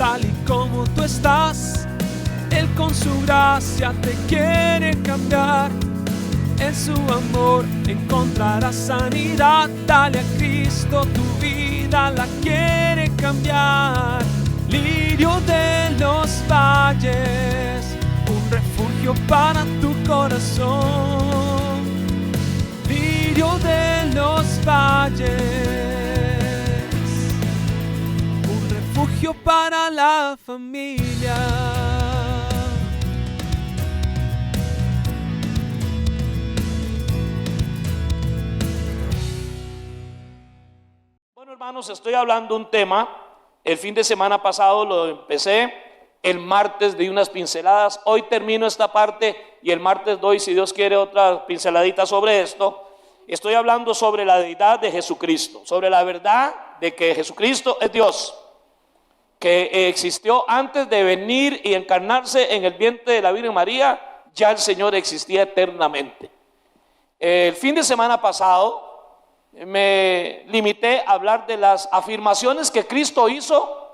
tal y como tú estás. Él con su gracia te quiere cambiar. En su amor encontrarás sanidad. Dale a Cristo, tu vida la quiere cambiar. Lirio de los valles, un refugio para tu corazón. Lirio de los valles, un refugio para la familia. Bueno, hermanos, estoy hablando un tema. El fin de semana pasado lo empecé, el martes di unas pinceladas. Hoy termino esta parte y el martes doy, si Dios quiere, otra pinceladita sobre esto. Estoy hablando sobre la deidad de Jesucristo, sobre la verdad de que Jesucristo es Dios, que existió antes de venir y encarnarse en el vientre de la Virgen María. Ya el Señor existía eternamente. El fin de semana pasado me limité a hablar de las afirmaciones que Cristo hizo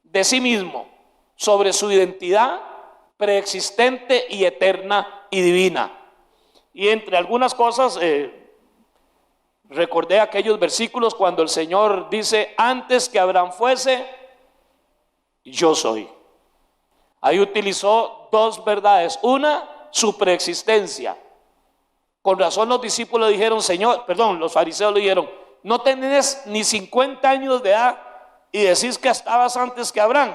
de sí mismo sobre su identidad preexistente y eterna y divina. Y entre algunas cosas recordé aquellos versículos cuando el Señor dice: antes que Abraham fuese, yo soy. Ahí utilizó dos verdades. Una, su preexistencia. Con razón los discípulos dijeron, los fariseos le dijeron: no tenés ni 50 años de edad y decís que estabas antes que Abraham.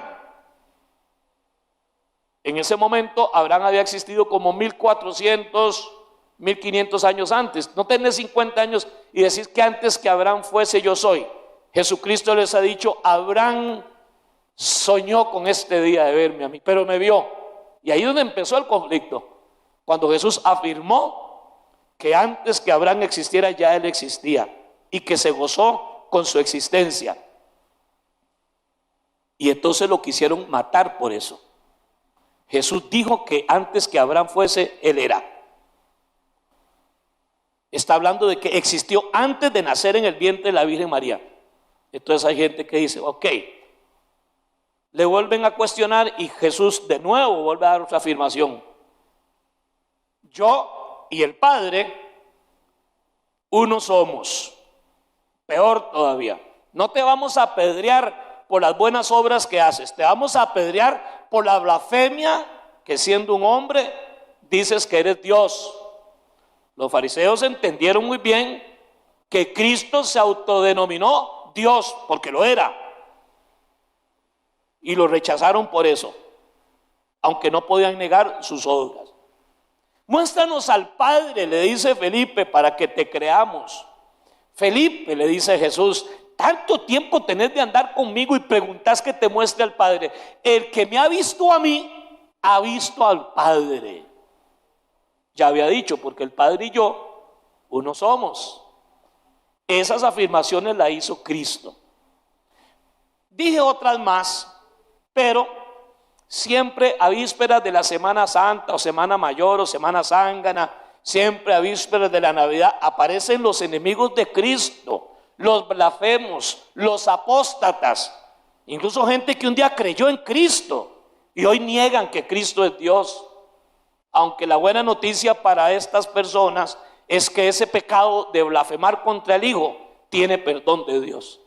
En ese momento Abraham había existido como 1400, 1500 años antes. No tenés 50 años y decís que antes que Abraham fuese, yo soy. Jesucristo les ha dicho: Abraham soñó con este día de verme a mí, pero me vio. Y ahí es donde empezó el conflicto, cuando Jesús afirmó que antes que Abraham existiera, ya él existía y que se gozó con su existencia. Y entonces lo quisieron matar por eso. Jesús dijo que antes que Abraham fuese, él era. Está hablando de que existió antes de nacer en el vientre de la Virgen María. Entonces hay gente que dice: ok, le vuelven a cuestionar y Jesús de nuevo vuelve a dar otra afirmación: yo y el Padre, uno somos. Peor todavía, no te vamos a apedrear por las buenas obras que haces, te vamos a apedrear por la blasfemia que siendo un hombre dices que eres Dios. Los fariseos entendieron muy bien que Cristo se autodenominó Dios, porque lo era, y lo rechazaron por eso, aunque no podían negar sus obras. Muéstranos al Padre, le dice Felipe, para que te creamos. Felipe, le dice Jesús, tanto tiempo tenés de andar conmigo y preguntás que te muestre al Padre. El que me ha visto a mí, ha visto al Padre. Ya había dicho, porque el Padre y yo, uno somos. Esas afirmaciones las hizo Cristo. Dije otras más, pero siempre a vísperas de la Semana Santa o Semana Mayor o Semana Zángana, siempre a vísperas de la Navidad, aparecen los enemigos de Cristo, los blasfemos, los apóstatas, incluso gente que un día creyó en Cristo y hoy niegan que Cristo es Dios. Aunque la buena noticia para estas personas es que ese pecado de blasfemar contra el Hijo tiene perdón de Dios.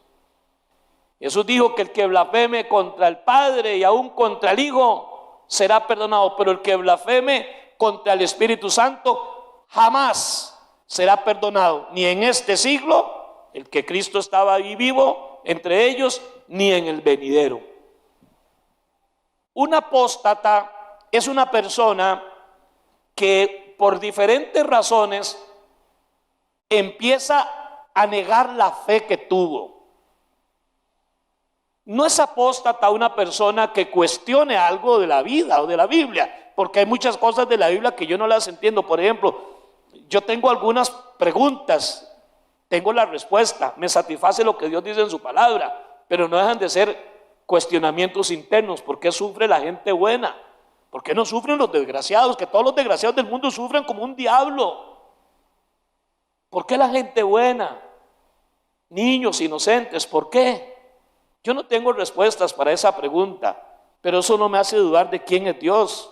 Jesús dijo que el que blasfeme contra el Padre y aún contra el Hijo será perdonado, pero el que blasfeme contra el Espíritu Santo jamás será perdonado, ni en este siglo, el que Cristo estaba ahí vivo entre ellos, ni en el venidero. Un apóstata es una persona que por diferentes razones empieza a negar la fe que tuvo. No es apóstata una persona que cuestione algo de la vida o de la Biblia, porque hay muchas cosas de la Biblia que yo no las entiendo. Por ejemplo, yo tengo algunas preguntas, tengo la respuesta, me satisface lo que Dios dice en su palabra, pero no dejan de ser cuestionamientos internos. ¿Por qué sufre la gente buena? ¿Por qué no sufren los desgraciados? Que todos los desgraciados del mundo sufren como un diablo. ¿Por qué la gente buena? Niños inocentes, ¿por qué? Yo no tengo respuestas para esa pregunta, pero eso no me hace dudar de quién es Dios.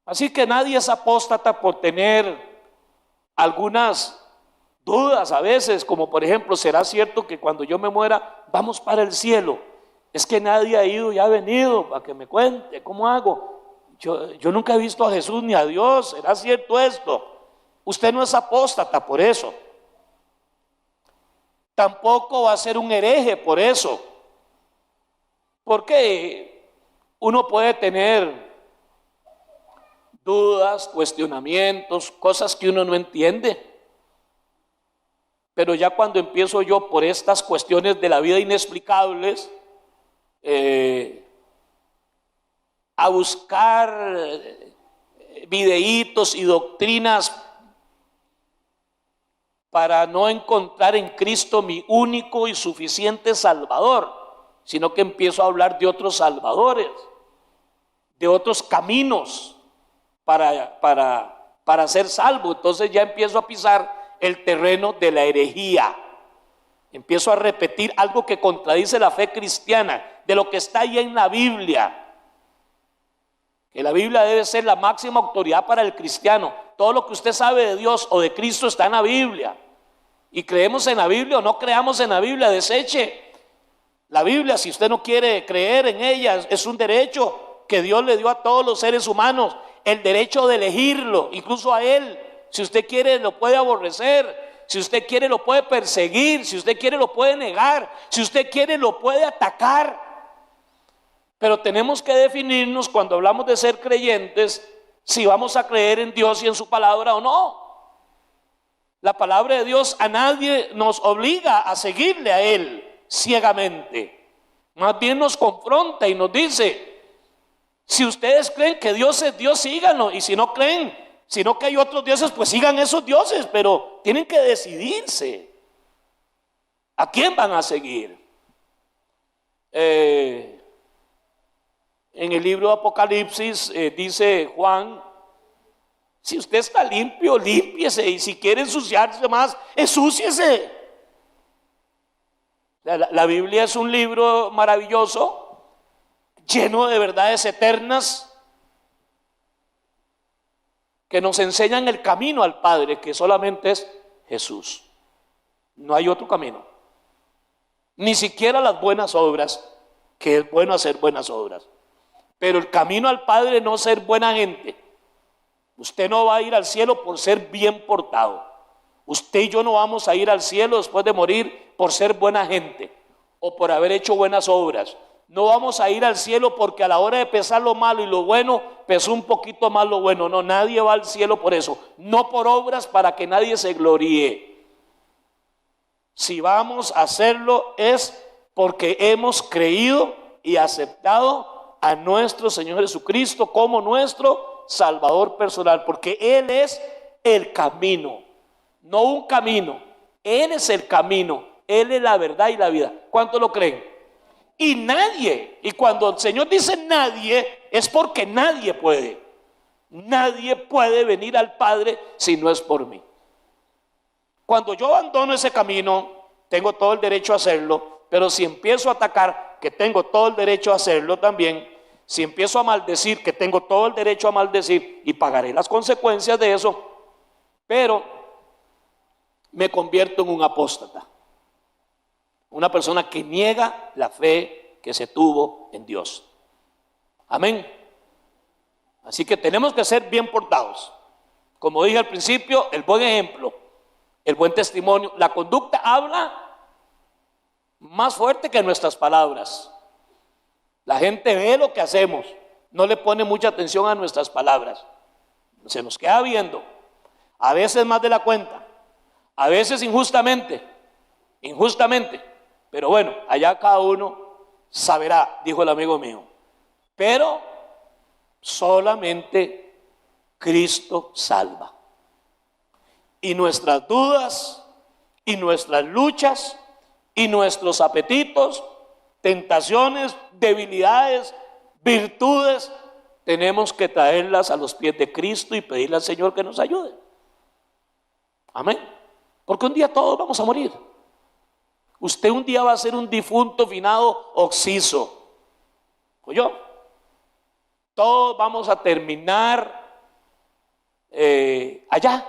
Así que nadie es apóstata por tener algunas dudas a veces, como por ejemplo, ¿será cierto que cuando yo me muera vamos para el cielo? Es que nadie ha ido y ha venido para que me cuente, ¿cómo hago? Yo nunca he visto a Jesús ni a Dios, ¿será cierto esto? Usted no es apóstata por eso. Tampoco va a ser un hereje por eso. Porque uno puede tener dudas, cuestionamientos, cosas que uno no entiende. Pero ya cuando empiezo yo por estas cuestiones de la vida inexplicables, a buscar videitos y doctrinas para no encontrar en Cristo mi único y suficiente Salvador, sino que empiezo a hablar de otros salvadores, de otros caminos para ser salvo. Entonces ya empiezo a pisar el terreno de la herejía. Empiezo a repetir algo que contradice la fe cristiana, de lo que está ahí en la Biblia. Que la Biblia debe ser la máxima autoridad para el cristiano. Todo lo que usted sabe de Dios o de Cristo está en la Biblia. Y creemos en la Biblia o no creamos en la Biblia, deseche la Biblia. Si usted no quiere creer en ella, es un derecho que Dios le dio a todos los seres humanos, el derecho de elegirlo, incluso a Él. Si usted quiere, lo puede aborrecer. Si usted quiere, lo puede perseguir. Si usted quiere, lo puede negar. Si usted quiere, lo puede atacar. Pero tenemos que definirnos cuando hablamos de ser creyentes, si vamos a creer en Dios y en su palabra o no. La palabra de Dios a nadie nos obliga a seguirle a Él ciegamente. Más bien nos confronta y nos dice: si ustedes creen que Dios es Dios, síganlo. Y si no creen, sino que hay otros dioses, pues sigan esos dioses. Pero tienen que decidirse a quién van a seguir. En el libro de Apocalipsis dice Juan: si usted está limpio, límpiese, y si quiere ensuciarse más, ensúciese. La Biblia es un libro maravilloso, lleno de verdades eternas, que nos enseñan el camino al Padre, que solamente es Jesús. No hay otro camino, ni siquiera las buenas obras, que es bueno hacer buenas obras. Pero el camino al Padre no es ser buena gente. Usted no va a ir al cielo por ser bien portado. Usted y yo no vamos a ir al cielo después de morir por ser buena gente o por haber hecho buenas obras. No vamos a ir al cielo porque a la hora de pesar lo malo y lo bueno, pesó un poquito más lo bueno. No, nadie va al cielo por eso. No por obras para que nadie se gloríe. Si vamos a hacerlo es porque hemos creído y aceptado a nuestro Señor Jesucristo como nuestro Salvador personal, porque Él es el camino, no un camino. Él es el camino, Él es la verdad y la vida. ¿Cuántos lo creen? Y nadie, y cuando el Señor dice nadie, es porque nadie puede venir al Padre si no es por mí. Cuando yo abandono ese camino, tengo todo el derecho a hacerlo, pero si empiezo a atacar, que tengo todo el derecho a hacerlo también. Si empiezo a maldecir, que tengo todo el derecho a maldecir y pagaré las consecuencias de eso, pero me convierto en un apóstata, una persona que niega la fe que se tuvo en Dios. Amén. Así que tenemos que ser bien portados. Como dije al principio, el buen ejemplo, el buen testimonio, la conducta habla más fuerte que nuestras palabras. La gente ve lo que hacemos, no le pone mucha atención a nuestras palabras. Se nos queda viendo, a veces más de la cuenta, a veces injustamente, pero bueno, allá cada uno saberá, dijo el amigo mío. Pero solamente Cristo salva. Y nuestras dudas, y nuestras luchas, y nuestros apetitos, tentaciones, debilidades, virtudes, tenemos que traerlas a los pies de Cristo y pedirle al Señor que nos ayude. Amén. Porque un día todos vamos a morir. Usted un día va a ser un difunto finado occiso. ¿Oyó? Todos vamos a terminar allá,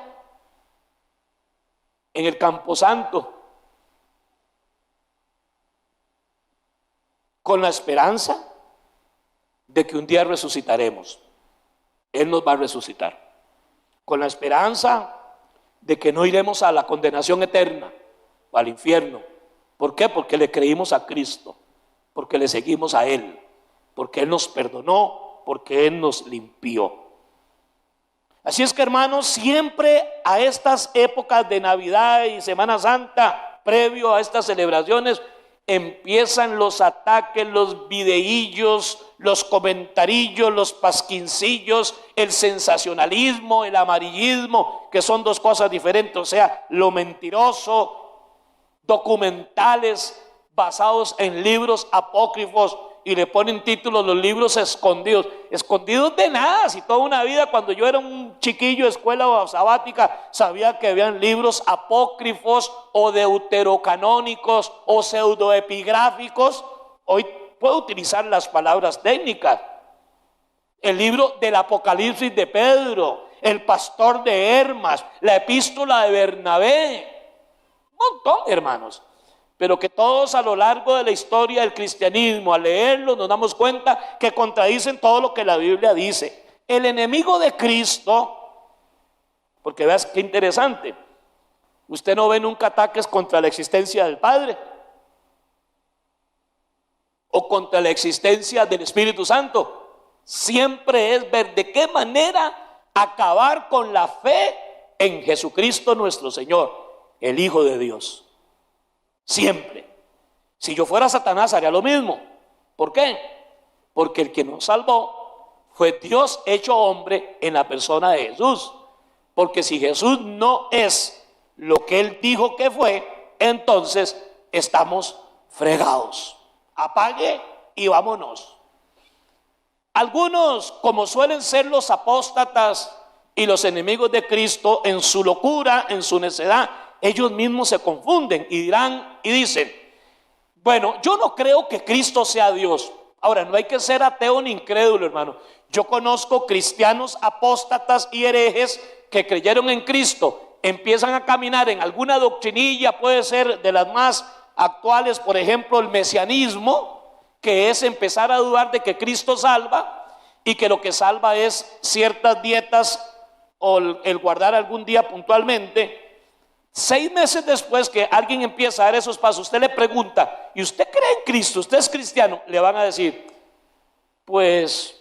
en el Camposanto, con la esperanza de que un día resucitaremos. Él nos va a resucitar, con la esperanza de que no iremos a la condenación eterna o al infierno. ¿Por qué? Porque le creímos a Cristo, porque le seguimos a Él, porque Él nos perdonó, porque Él nos limpió. Así es que, hermanos, siempre a estas épocas de Navidad y Semana Santa, previo a estas celebraciones, empiezan los ataques, los videillos, los comentarillos, los pasquincillos, el sensacionalismo, el amarillismo, que son dos cosas diferentes. O sea, lo mentiroso, documentales basados en libros apócrifos, y le ponen títulos los libros escondidos. Escondidos de nada, si toda una vida, cuando yo era un chiquillo de escuela sabática, sabía que habían libros apócrifos o deuterocanónicos o pseudoepigráficos. Hoy puedo utilizar las palabras técnicas. El libro del Apocalipsis de Pedro, el pastor de Hermas, la epístola de Bernabé, un montón, hermanos. Pero que todos a lo largo de la historia del cristianismo, al leerlo, nos damos cuenta que contradicen todo lo que la Biblia dice. El enemigo de Cristo, porque veas qué interesante, usted no ve nunca ataques contra la existencia del Padre o contra la existencia del Espíritu Santo. Siempre es ver de qué manera acabar con la fe en Jesucristo nuestro Señor, el Hijo de Dios. Siempre. Si yo fuera Satanás haría lo mismo. ¿Por qué? Porque el que nos salvó fue Dios hecho hombre en la persona de Jesús. Porque si Jesús no es lo que Él dijo que fue, entonces estamos fregados. Apague y vámonos. Algunos, como suelen ser los apóstatas y los enemigos de Cristo, en su locura, en su necedad, ellos mismos se confunden y dirán y dicen: bueno, yo no creo que Cristo sea Dios. Ahora, no hay que ser ateo ni incrédulo, hermano. Yo conozco cristianos apóstatas y herejes que creyeron en Cristo, empiezan a caminar en alguna doctrinilla, puede ser de las más actuales, por ejemplo, el mesianismo, que es empezar a dudar de que Cristo salva y que lo que salva es ciertas dietas o el guardar algún día puntualmente. 6 meses después que alguien empieza a dar esos pasos, usted le pregunta: ¿y usted cree en Cristo? ¿Usted es cristiano? Le van a decir: pues,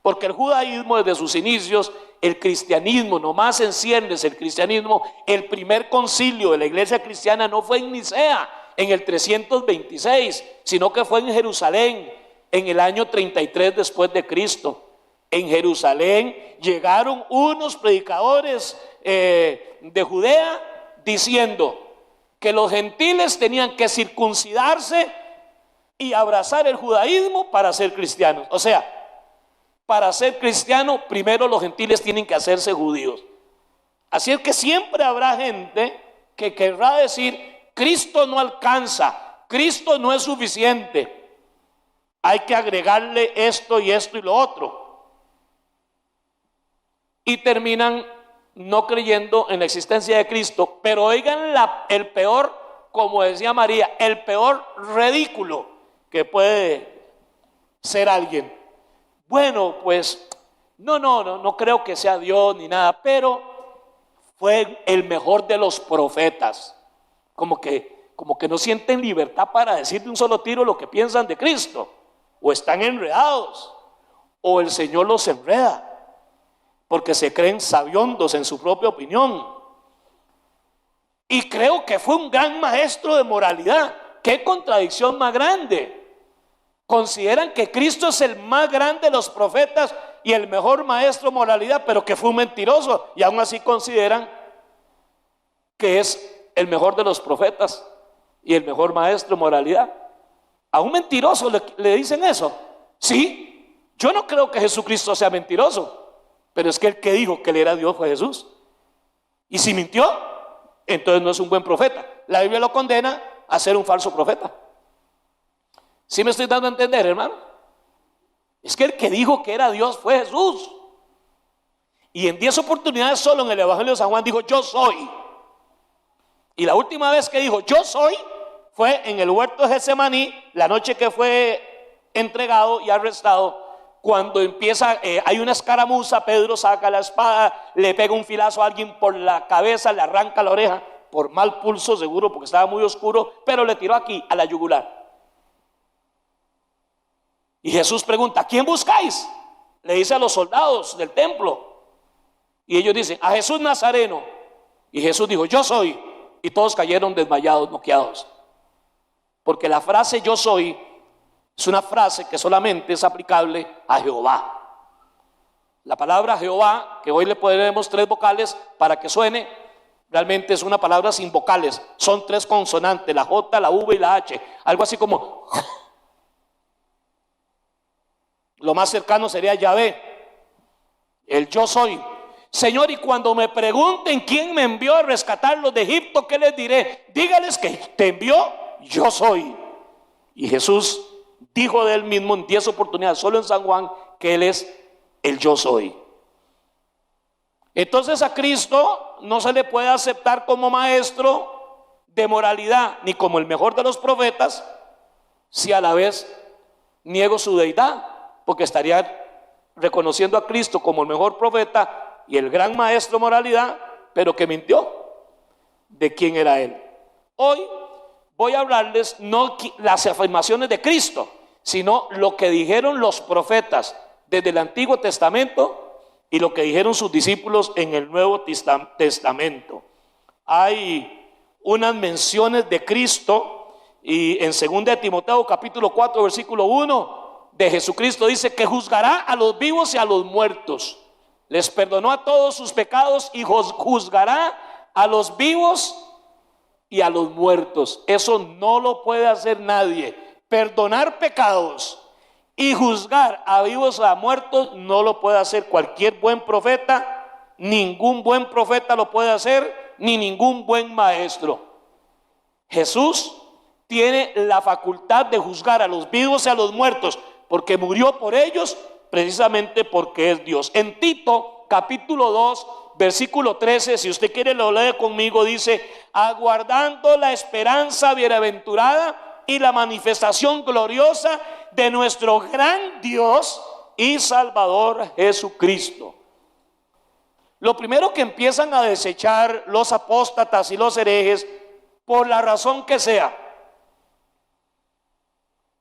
porque el judaísmo desde sus inicios, el cristianismo, nomás enciendes el cristianismo, el primer concilio de la iglesia cristiana no fue en Nicea en el 326, sino que fue en Jerusalén en el año 33 después de Cristo. En Jerusalén llegaron unos predicadores de Judea diciendo que los gentiles tenían que circuncidarse y abrazar el judaísmo para ser cristianos. O sea, para ser cristiano, primero los gentiles tienen que hacerse judíos. Así es que siempre habrá gente que querrá decir: Cristo no alcanza, Cristo no es suficiente, hay que agregarle esto y esto y lo otro. Y terminan no creyendo en la existencia de Cristo. Pero oigan el peor, como decía María, el peor ridículo que puede ser alguien. Bueno, pues no creo que sea Dios ni nada, pero fue el mejor de los profetas. Como que no sienten libertad para decir de un solo tiro lo que piensan de Cristo, o están enredados, o el Señor los enreda, porque se creen sabiondos en su propia opinión. Y creo que fue un gran maestro de moralidad. ¡Qué contradicción más grande! Consideran que Cristo es el más grande de los profetas y el mejor maestro de moralidad, pero que fue un mentiroso, y aún así consideran que es el mejor de los profetas y el mejor maestro de moralidad. A un mentiroso le dicen eso. Sí, yo no creo que Jesucristo sea mentiroso, pero es que el que dijo que él era Dios fue Jesús. Y si mintió, entonces no es un buen profeta. la Biblia lo condena a ser un falso profeta. ¿Sí me estoy dando a entender, hermano? Es que el que dijo que era Dios fue Jesús. Y en 10 oportunidades solo en el Evangelio de San Juan dijo: yo soy. Y la última vez que dijo yo soy fue en el huerto de Getsemaní, la noche que fue entregado y arrestado. Cuando empieza, hay una escaramuza, Pedro saca la espada, le pega un filazo a alguien por la cabeza, le arranca la oreja, por mal pulso seguro, porque estaba muy oscuro, pero le tiró aquí a la yugular. Y Jesús pregunta: ¿a quién buscáis? Le dice a los soldados del templo. Y ellos dicen: a Jesús Nazareno. Y Jesús dijo: yo soy. Y todos cayeron desmayados, noqueados. Porque la frase yo soy es una frase que solamente es aplicable a Jehová. La palabra Jehová, que hoy le ponemos 3 vocales para que suene, realmente es una palabra sin vocales. Son 3 consonantes: la J, la V y la H. Algo así como... Lo más cercano sería Yahvé, el yo soy. Señor, y cuando me pregunten quién me envió a rescatarlos de Egipto, ¿qué les diré? Dígales que te envió yo soy. Y Jesús dijo de él mismo en 10 oportunidades, solo en San Juan, que él es el yo soy. Entonces a Cristo no se le puede aceptar como maestro de moralidad, ni como el mejor de los profetas, si a la vez niego su deidad, porque estaría reconociendo a Cristo como el mejor profeta y el gran maestro de moralidad, pero que mintió de quién era él. Hoy voy a hablarles no las afirmaciones de Cristo, sino lo que dijeron los profetas desde el Antiguo Testamento y lo que dijeron sus discípulos en el Nuevo Testamento. Hay unas menciones de Cristo, y en 2 Timoteo capítulo 4 versículo 1 de Jesucristo dice que juzgará a los vivos y a los muertos. Les perdonó a todos sus pecados y juzgará a los vivos y a los muertos. Eso no lo puede hacer nadie. Perdonar pecados y juzgar a vivos y a muertos no lo puede hacer cualquier buen profeta. Ningún buen profeta lo puede hacer, ni ningún buen maestro. Jesús tiene la facultad de juzgar a los vivos y a los muertos, porque murió por ellos, precisamente porque es Dios. En Tito capítulo 2 versículo 13, si usted quiere lo lee conmigo, dice: aguardando la esperanza bienaventurada y la manifestación gloriosa de nuestro gran Dios y Salvador Jesucristo. Lo primero que empiezan a desechar los apóstatas y los herejes, por la razón que sea,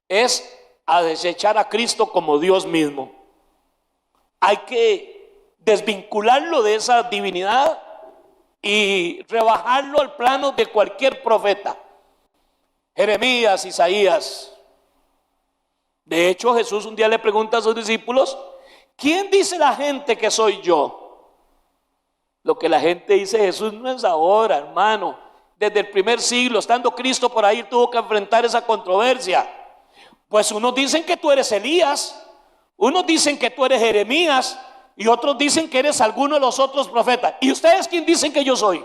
es a desechar a Cristo como Dios mismo. Hay que desvincularlo de esa divinidad y rebajarlo al plano de cualquier profeta. Jeremías, Isaías. De hecho, Jesús un día le pregunta a sus discípulos: ¿quién dice la gente que soy yo? Lo que la gente dice Jesús no es ahora, hermano. Desde el primer siglo, estando Cristo por ahí, tuvo que enfrentar esa controversia. Pues unos dicen que tú eres Elías, unos dicen que tú eres Jeremías, y otros dicen que eres alguno de los otros profetas. ¿Y ustedes quién dicen que yo soy?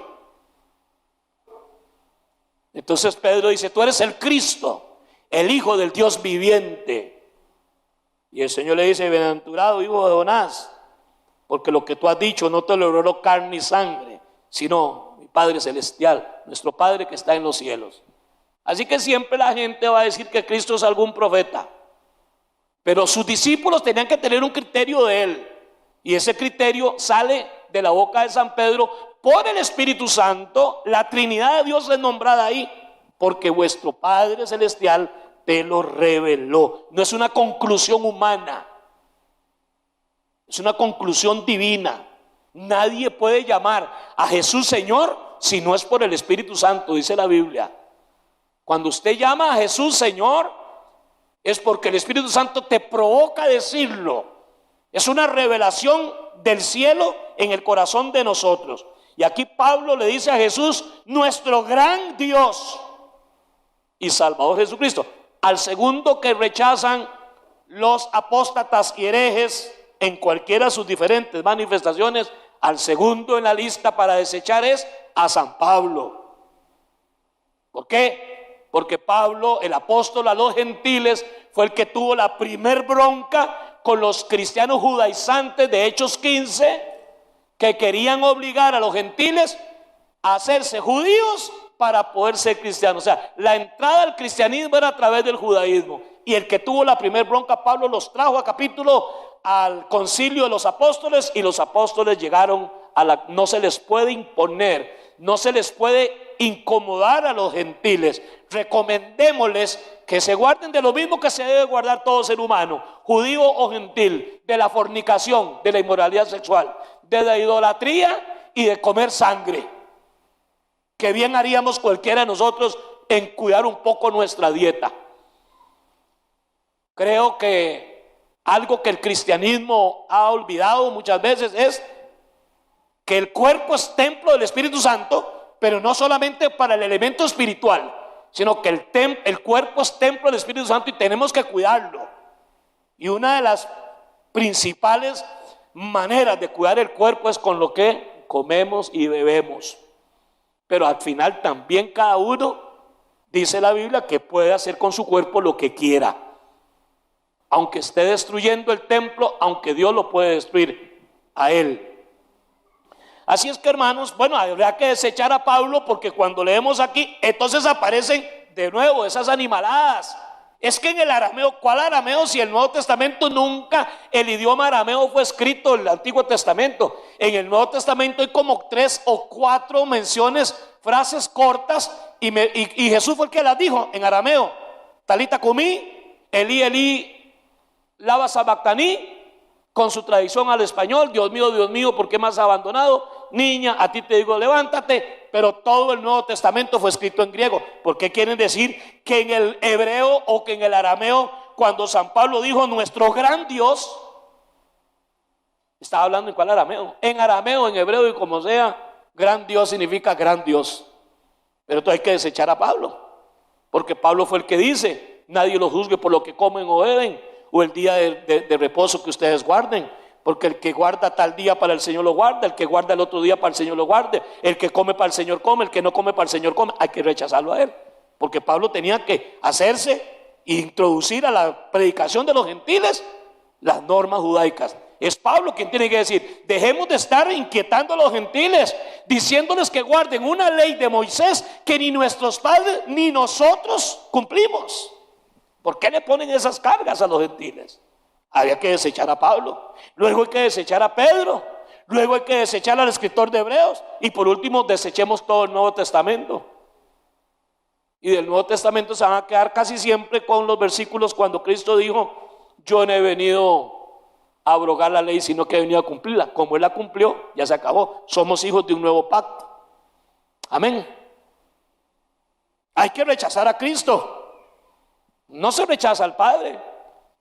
Entonces Pedro dice: tú eres el Cristo, el Hijo del Dios viviente. Y el Señor le dice: bienaventurado hijo de Jonás, porque lo que tú has dicho no te lo reveló carne y sangre, sino mi Padre celestial, nuestro Padre que está en los cielos. Así que siempre la gente va a decir que Cristo es algún profeta, pero sus discípulos tenían que tener un criterio de él, y ese criterio sale de la boca de San Pedro por el Espíritu Santo. La Trinidad de Dios es nombrada ahí, porque vuestro Padre celestial te lo reveló. No es una conclusión humana, es una conclusión divina. Nadie puede llamar a Jesús Señor si no es por el Espíritu Santo, dice la Biblia. Cuando usted llama a Jesús Señor, es porque el Espíritu Santo te provoca a decirlo. Es una revelación del cielo en el corazón de nosotros. Y aquí Pablo le dice a Jesús: nuestro gran Dios y Salvador Jesucristo. Al segundo que rechazan los apóstatas y herejes en cualquiera de sus diferentes manifestaciones, al segundo en la lista para desechar es a San Pablo. ¿Por qué? Porque Pablo, el apóstol a los gentiles, fue el que tuvo la primer bronca con los cristianos judaizantes de Hechos 15, que querían obligar a los gentiles a hacerse judíos para poder ser cristianos. O sea, la entrada al cristianismo era a través del judaísmo. Y el que tuvo la primer bronca, Pablo, los trajo al concilio de los apóstoles, y los apóstoles llegaron no se les puede imponer, no se les puede incomodar a los gentiles. Recomendémosles que se guarden de lo mismo que se debe guardar todo ser humano, judío o gentil: de la fornicación, de la inmoralidad sexual, de la idolatría y de comer sangre. Que bien haríamos cualquiera de nosotros en cuidar un poco nuestra dieta. Creo que algo que el cristianismo ha olvidado muchas veces es que el cuerpo es templo del Espíritu Santo, pero no solamente para el elemento espiritual, sino que el cuerpo es templo del Espíritu Santo y tenemos que cuidarlo. Y una de las principales maneras de cuidar el cuerpo es con lo que comemos y bebemos. Pero al final también cada uno, dice la Biblia, que puede hacer con su cuerpo lo que quiera. Aunque esté destruyendo el templo, aunque Dios lo puede destruir a él. Así es que, hermanos, bueno, habrá que desechar a Pablo, porque cuando leemos aquí, entonces aparecen de nuevo esas animaladas. Es que en el arameo, ¿cuál arameo? Si el Nuevo Testamento nunca, el idioma arameo fue escrito en el Antiguo Testamento. En el Nuevo Testamento hay como 3 o 4 menciones, frases cortas, y Jesús fue el que las dijo en arameo: Talita cumí, Elí, Elí, lama sabactaní. Con su traducción al español: Dios mío, ¿por qué me has abandonado? Niña, a ti te digo, levántate. Pero todo el Nuevo Testamento fue escrito en griego. ¿Por qué quieren decir que en el hebreo o que en el arameo, cuando San Pablo dijo nuestro gran Dios, estaba hablando en cuál arameo? En arameo, en hebreo y como sea, gran Dios significa gran Dios. Pero entonces hay que desechar a Pablo, porque Pablo fue el que dice: nadie los juzgue por lo que comen o beben, o el día de reposo que ustedes guarden, porque el que guarda tal día para el Señor lo guarda, el que guarda el otro día para el Señor lo guarde, el que come para el Señor come, el que no come para el Señor come. Hay que rechazarlo a él, porque Pablo tenía que hacerse e introducir a la predicación de los gentiles las normas judaicas. Es Pablo quien tiene que decir: dejemos de estar inquietando a los gentiles, diciéndoles que guarden una ley de Moisés que ni nuestros padres ni nosotros cumplimos. ¿Por qué le ponen esas cargas a los gentiles? Había que desechar a Pablo, luego hay que desechar a Pedro, luego hay que desechar al escritor de Hebreos, y por último desechemos todo el Nuevo Testamento. Y del Nuevo Testamento se van a quedar casi siempre con los versículos cuando Cristo dijo: yo no he venido a abrogar la ley, sino que he venido a cumplirla. Como Él la cumplió, ya se acabó. Somos hijos de un nuevo pacto. Amén. Hay que rechazar a Cristo. No se rechaza al Padre,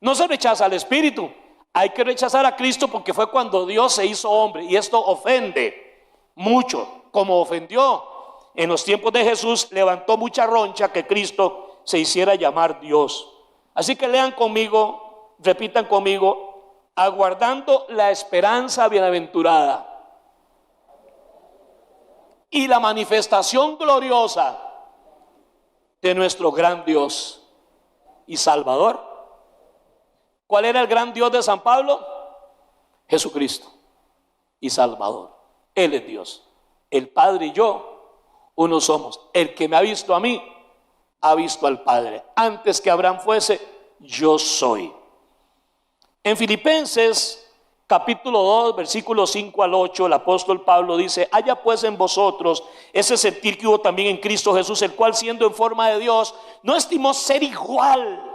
no se rechaza al Espíritu. Hay que rechazar a Cristo, porque fue cuando Dios se hizo hombre, y esto ofende mucho, como ofendió en los tiempos de Jesús. Levantó mucha roncha que Cristo se hiciera llamar Dios. Así que lean conmigo, repitan conmigo: aguardando la esperanza bienaventurada y la manifestación gloriosa de nuestro gran Dios y Salvador. ¿Cuál era el gran Dios de San Pablo? Jesucristo y Salvador. Él es Dios. El Padre y yo uno somos. El que me ha visto a mí ha visto al Padre. Antes que Abraham fuese, yo soy. En Filipenses capítulo 2, versículos 5 al 8, el apóstol Pablo dice: haya pues en vosotros ese sentir que hubo también en Cristo Jesús, el cual, siendo en forma de Dios, no estimó ser igual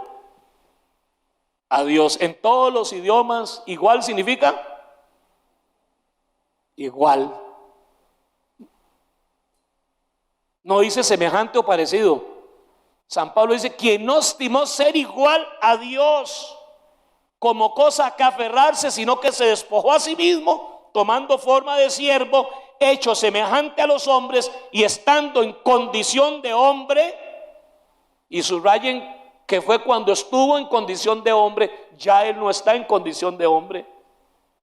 a Dios. En todos los idiomas, igual significa igual. No dice semejante o parecido. San Pablo dice: quien no estimó ser igual a Dios como cosa a que aferrarse, sino que se despojó a sí mismo, tomando forma de siervo, hecho semejante a los hombres, y estando en condición de hombre. Y subrayen que fue cuando estuvo en condición de hombre, ya Él no está en condición de hombre.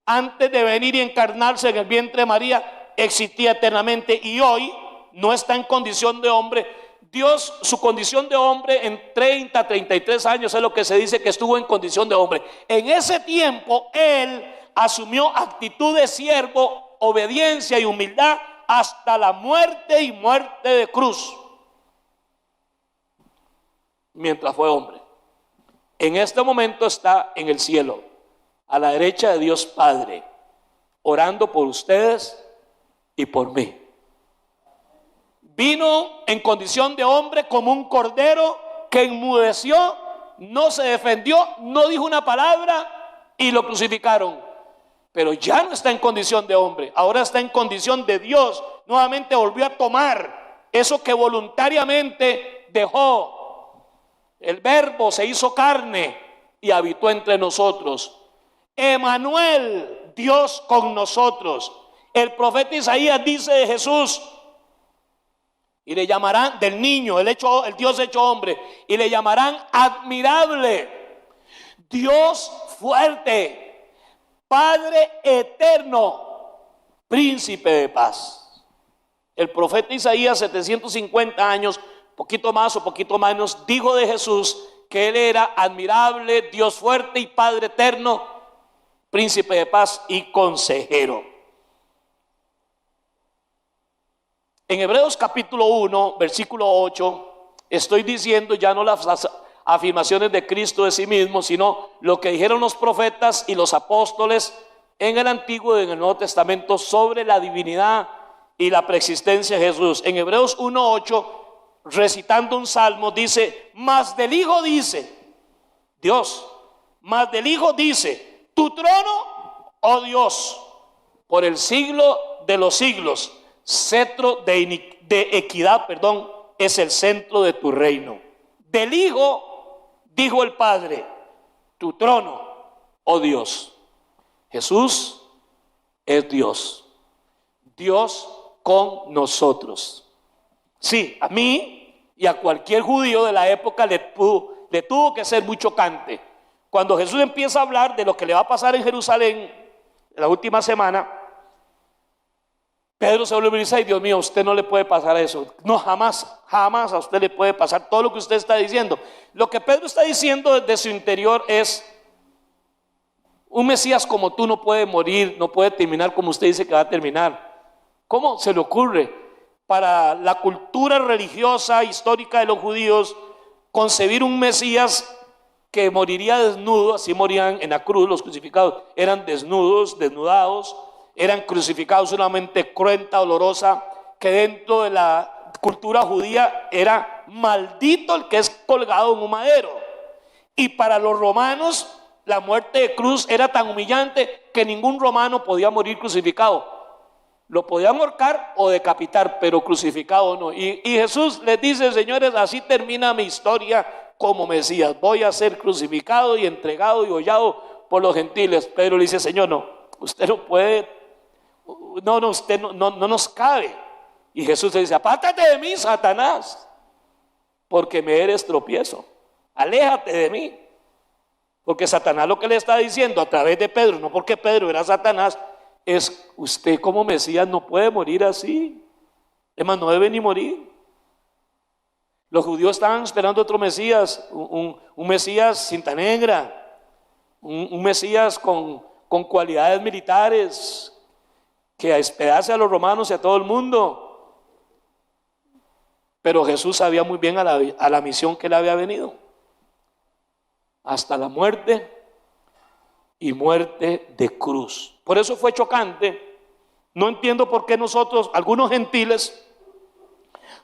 Antes de venir y encarnarse en el vientre de María, existía eternamente, y hoy no está en condición de hombre. Dios, su condición de hombre en 30, 33 años es lo que se dice que estuvo en condición de hombre. En ese tiempo Él asumió actitud de siervo, obediencia y humildad hasta la muerte y muerte de cruz, mientras fue hombre. En este momento está en el cielo, a la derecha de Dios Padre, orando por ustedes y por mí. Vino en condición de hombre como un cordero que enmudeció, no se defendió, no dijo una palabra y lo crucificaron. Pero ya no está en condición de hombre, ahora está en condición de Dios. Nuevamente volvió a tomar eso que voluntariamente dejó. El Verbo se hizo carne y habitó entre nosotros. Emanuel, Dios con nosotros. El profeta Isaías dice de Jesús: y le llamarán, del niño, el Dios hecho hombre, y le llamarán admirable, Dios fuerte, Padre eterno, príncipe de paz. El profeta Isaías, 750 años, poquito más o poquito menos, dijo de Jesús que Él era admirable, Dios fuerte y Padre eterno, príncipe de paz y consejero. En Hebreos capítulo 1, versículo 8, estoy diciendo ya no las afirmaciones de Cristo de sí mismo, sino lo que dijeron los profetas y los apóstoles en el Antiguo y en el Nuevo Testamento sobre la divinidad y la preexistencia de Jesús. En Hebreos 1, 8, recitando un salmo, dice: mas del Hijo dice, Dios, mas del Hijo dice, tu trono, oh Dios, por el siglo de los siglos, cetro de equidad, es el centro de tu reino. Del Hijo dijo el Padre: tu trono, oh Dios. Jesús es Dios, Dios con nosotros. Sí, a mí y a cualquier judío de la época le tuvo que ser muy chocante cuando Jesús empieza a hablar de lo que le va a pasar en Jerusalén la última semana. Pedro se vuelve y dice: ay, Dios mío, a usted no le puede pasar eso. No, jamás, jamás a usted le puede pasar todo lo que usted está diciendo. Lo que Pedro está diciendo desde su interior es: un Mesías como tú no puede morir, no puede terminar como usted dice que va a terminar. ¿Cómo se le ocurre? Para la cultura religiosa histórica de los judíos, concebir un Mesías que moriría desnudo, así morían en la cruz los crucificados, eran desnudos, desnudados, eran crucificados de una mente cruenta, dolorosa, que dentro de la cultura judía era maldito el que es colgado en un madero. Y para los romanos la muerte de cruz era tan humillante que ningún romano podía morir crucificado. Lo podían ahorcar o decapitar, pero crucificado no. Y Jesús les dice: señores, así termina mi historia como Mesías. Voy a ser crucificado y entregado y hollado por los gentiles. Pedro le dice: Señor, no, usted no puede. No, usted no nos cabe. Y Jesús le dice: apártate de mí, Satanás, porque me eres tropiezo. Aléjate de mí. Porque Satanás lo que le está diciendo a través de Pedro, no porque Pedro era Satanás, es: usted como Mesías no puede morir así. Es más, no debe ni morir. Los judíos estaban esperando otro Mesías, un Mesías cinta negra, un Mesías con cualidades militares, que despedase a los romanos y a todo el mundo. Pero Jesús sabía muy bien a la misión que le había venido, hasta la muerte y muerte de cruz. Por eso fue chocante. No entiendo por qué nosotros, algunos gentiles,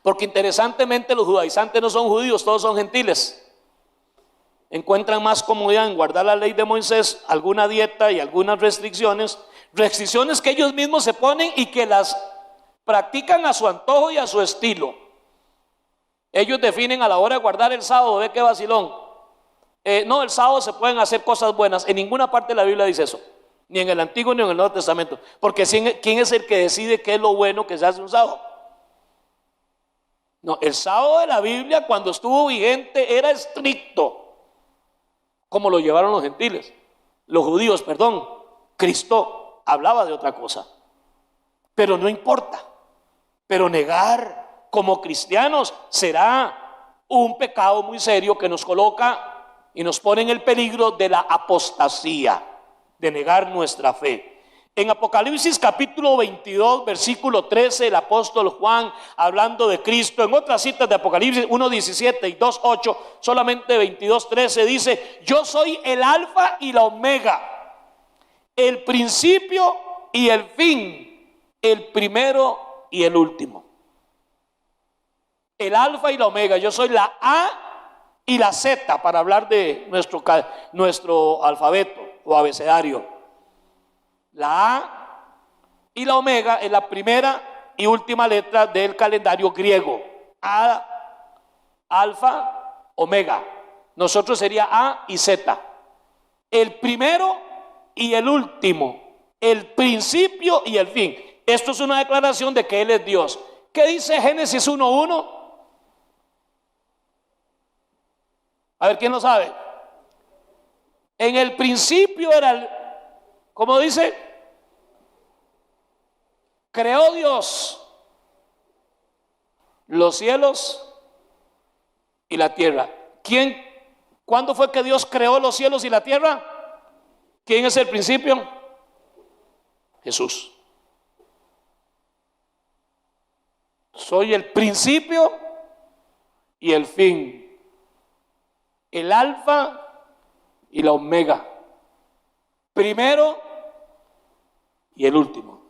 porque interesantemente los judaizantes no son judíos, todos son gentiles, encuentran más comodidad en guardar la ley de Moisés, alguna dieta y algunas restricciones que ellos mismos se ponen y que las practican a su antojo y a su estilo. Ellos definen a la hora de guardar el sábado, ve qué vacilón. No, el sábado se pueden hacer cosas buenas. En ninguna parte de la Biblia dice eso, ni en el Antiguo ni en el Nuevo Testamento. Porque ¿quién es el que decide qué es lo bueno que se hace un sábado? No, el sábado de la Biblia, cuando estuvo vigente, era estricto, como lo llevaron los gentiles, los judíos, perdón. Cristo hablaba de otra cosa, pero no importa. Pero negar como cristianos será un pecado muy serio que nos coloca y nos pone en el peligro de la apostasía, de negar nuestra fe. En Apocalipsis capítulo 22, versículo 13, el apóstol Juan, hablando de Cristo, en otras citas de Apocalipsis 1:17 y 2:8, solamente 22:13, dice: yo soy el alfa y la omega, el principio y el fin, el primero y el último. El alfa y la omega, yo soy la A y la Z, para hablar de nuestro alfabeto o abecedario. La A y la omega es la primera y última letra del calendario griego. A, alfa, omega. Nosotros sería A y Z. El primero y el último, el principio y el fin. Esto es una declaración de que Él es Dios. ¿Qué dice Génesis 1:1? A ver, ¿quién lo sabe? En el principio era el, ¿cómo dice? Creó Dios los cielos y la tierra. ¿Cuándo fue que Dios creó los cielos y la tierra? ¿Quién es el principio? Jesús. Soy el principio y el fin, el alfa y la omega, primero y el último.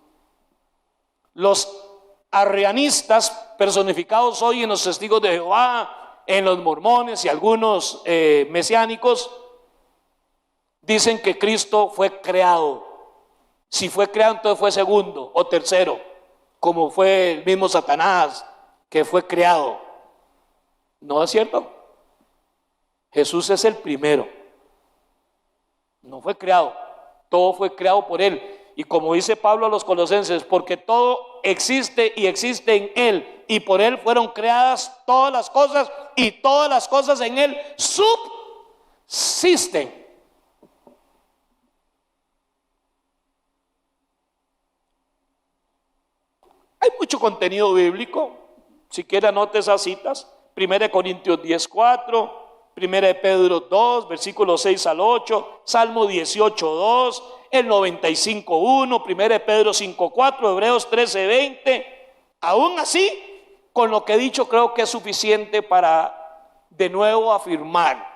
Los arrianistas, personificados hoy en los testigos de Jehová, en los mormones y algunos mesiánicos, dicen que Cristo fue creado. Si fue creado, entonces fue segundo o tercero, como fue el mismo Satanás que fue creado. ¿No es cierto? Jesús es el primero. No fue creado, todo fue creado por Él. Y como dice Pablo a los Colosenses, porque todo existe y existe en Él, y por Él fueron creadas todas las cosas, y todas las cosas en Él subsisten. Hay mucho contenido bíblico. Si quiere anote esas citas: 1 Corintios 10:4, 1 Pedro 2, versículos 6 al 8, Salmo 18:2, el 95:1, 1 Pedro 5:4, Hebreos 13:20. Aún así, con lo que he dicho, creo que es suficiente para de nuevo afirmar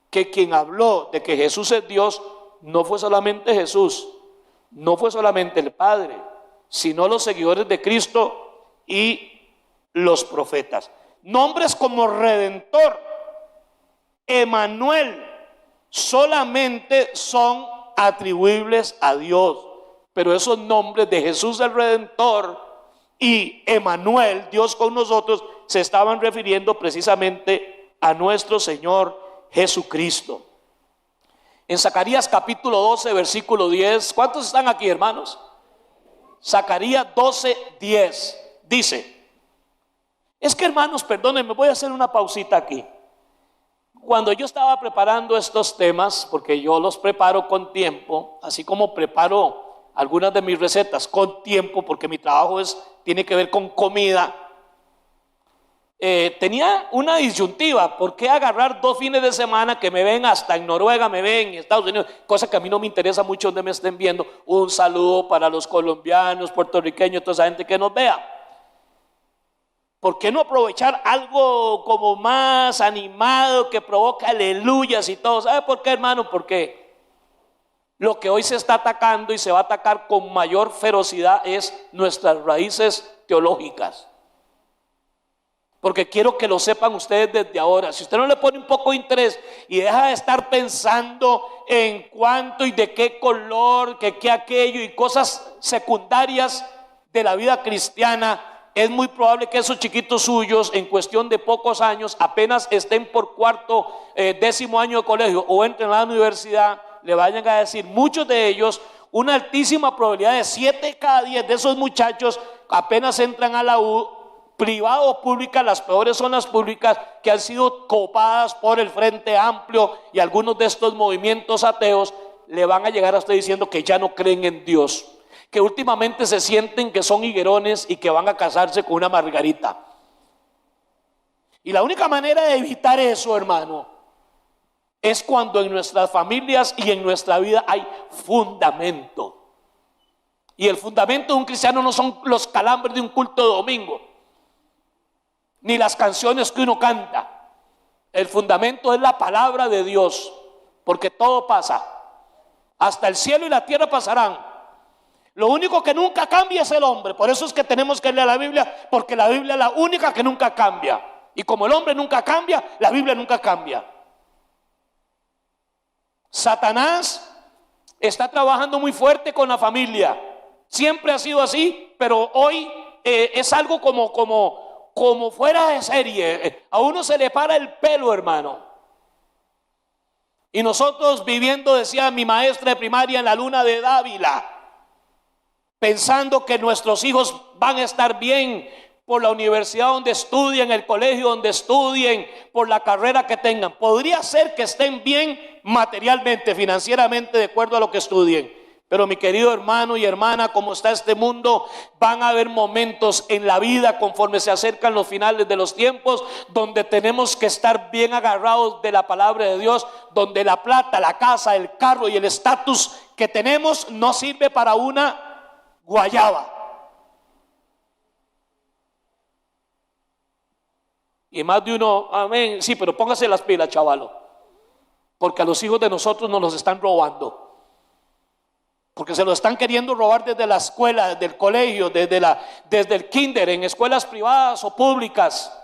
que quien habló de que Jesús es Dios no fue solamente Jesús, no fue solamente el Padre, sino los seguidores de Cristo y los profetas. Nombres como Redentor, Emanuel, solamente son atribuibles a Dios, pero esos nombres de Jesús el Redentor y Emanuel, Dios con nosotros, se estaban refiriendo precisamente a nuestro Señor Jesucristo. En Zacarías capítulo 12, versículo 10, ¿cuántos están aquí, hermanos? Zacarías 12:10 dice, es que, hermanos, perdónenme, voy a hacer una pausita aquí. Cuando yo estaba preparando estos temas, porque yo los preparo con tiempo, así como preparo algunas de mis recetas con tiempo, porque mi trabajo tiene que ver con comida, tenía una disyuntiva: ¿por qué agarrar 2 fines de semana que me ven hasta en Noruega, me ven en Estados Unidos? Cosa que a mí no me interesa mucho donde me estén viendo. Un saludo para los colombianos, puertorriqueños, toda esa gente que nos vea. ¿Por qué no aprovechar algo como más animado, que provoca aleluyas y todo? ¿Sabe por qué, hermano? Porque lo que hoy se está atacando y se va a atacar con mayor ferocidad es nuestras raíces teológicas. Porque quiero que lo sepan ustedes desde ahora. Si usted no le pone un poco de interés y deja de estar pensando en cuánto y de qué color, que qué aquello y cosas secundarias de la vida cristiana, es muy probable que esos chiquitos suyos, en cuestión de pocos años, apenas estén por cuarto, 10º año de colegio o entren a la universidad, le vayan a decir, muchos de ellos, una altísima probabilidad de 7 cada 10 de esos muchachos apenas entran a la U, privada o pública, las peores zonas públicas que han sido copadas por el Frente Amplio y algunos de estos movimientos ateos, le van a llegar a usted diciendo que ya no creen en Dios, que últimamente se sienten que son higuerones y que van a casarse con una margarita. Y la única manera de evitar eso, hermano, es cuando en nuestras familias y en nuestra vida hay fundamento. Y el fundamento de un cristiano no son los calambres de un culto de domingo, ni las canciones que uno canta. El fundamento es la palabra de Dios, porque todo pasa. Hasta el cielo y la tierra pasarán. Lo único que nunca cambia es el hombre. Por eso es que tenemos que leer la Biblia, porque la Biblia es la única que nunca cambia. Y como el hombre nunca cambia, la Biblia nunca cambia. Satanás está trabajando muy fuerte con la familia. Siempre ha sido así, pero hoy es algo como fuera de serie. A uno se le para el pelo, hermano. Y nosotros viviendo, decía mi maestra de primaria, en la luna de Dávila, pensando que nuestros hijos van a estar bien por la universidad donde estudien, el colegio donde estudien, por la carrera que tengan. Podría ser que estén bien materialmente, financieramente, de acuerdo a lo que estudien. Pero mi querido hermano y hermana, como está este mundo, van a haber momentos en la vida conforme se acercan los finales de los tiempos, donde tenemos que estar bien agarrados de la palabra de Dios, donde la plata, la casa, el carro y el estatus que tenemos no sirve para una guayaba. Y más de uno, amén, sí, pero póngase las pilas, chavalo, porque a los hijos de nosotros nos los están robando. Porque se lo están queriendo robar desde la escuela, desde el colegio, desde el kinder, en escuelas privadas o públicas.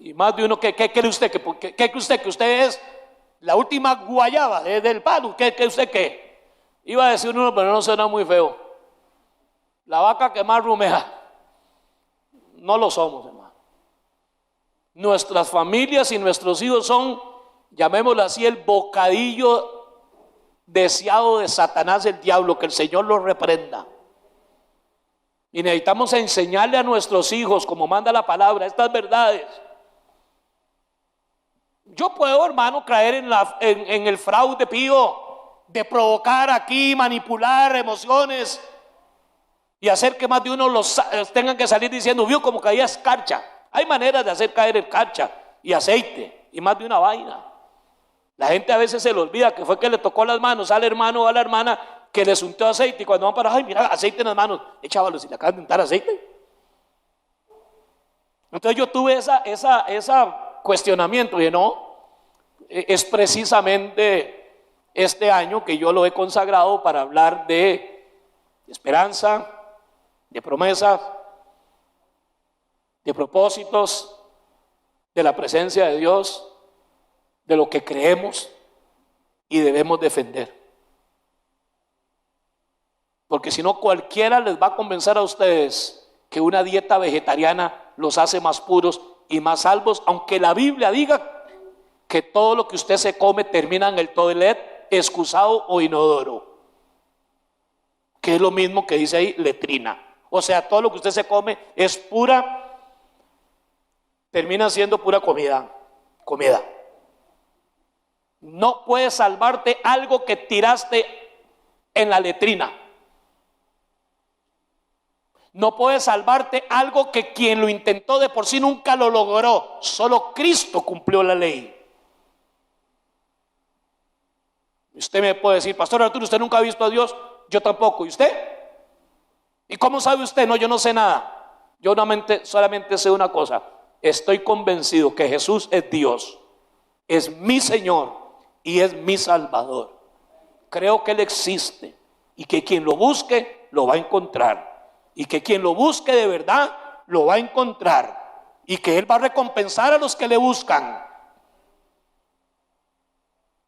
Y más de uno, ¿qué cree usted? ¿Qué cree usted? Que usted es la última guayaba del palo. ¿Qué cree usted que? Iba a decir uno, pero no suena muy feo. La vaca que más rumea. No lo somos, hermano. Nuestras familias y nuestros hijos son, llamémoslo así, el bocadillo deseado de Satanás, el diablo. Que el Señor lo reprenda. Y necesitamos enseñarle a nuestros hijos, como manda la palabra, estas verdades. Yo puedo, hermano, caer en el fraude pío de provocar aquí, manipular emociones y hacer que más de uno los tengan que salir diciendo, vio como caía escarcha. Hay maneras de hacer caer escarcha y aceite y más de una vaina. La gente a veces se le olvida que fue que le tocó las manos al hermano o a la hermana que les untó aceite, y cuando van para, ay, mira, aceite en las manos, chavalo, si le acaban de untar aceite. Entonces yo tuve esa cuestionamiento, y no, es precisamente este año que yo lo he consagrado para hablar de esperanza, de promesas, de propósitos, de la presencia de Dios, de lo que creemos y debemos defender. Porque si no, cualquiera les va a convencer a ustedes que una dieta vegetariana los hace más puros y más salvos, aunque la Biblia diga que todo lo que usted se come termina en el toilet, excusado o inodoro, que es lo mismo que dice ahí, letrina. O sea, todo lo que usted se come es pura, termina siendo pura comida. No puedes salvarte algo que tiraste en la letrina. No puedes salvarte algo que quien lo intentó de por sí nunca lo logró. Solo Cristo cumplió la ley. Usted me puede decir, Pastor Arturo, ¿usted nunca ha visto a Dios? Yo tampoco. ¿Y usted? ¿Y cómo sabe usted? No, yo no sé nada. Yo solamente sé una cosa. Estoy convencido que Jesús es Dios, es mi Señor y es mi Salvador. Creo que Él existe y que quien lo busque lo va a encontrar. Y que quien lo busque de verdad lo va a encontrar. Y que Él va a recompensar a los que le buscan.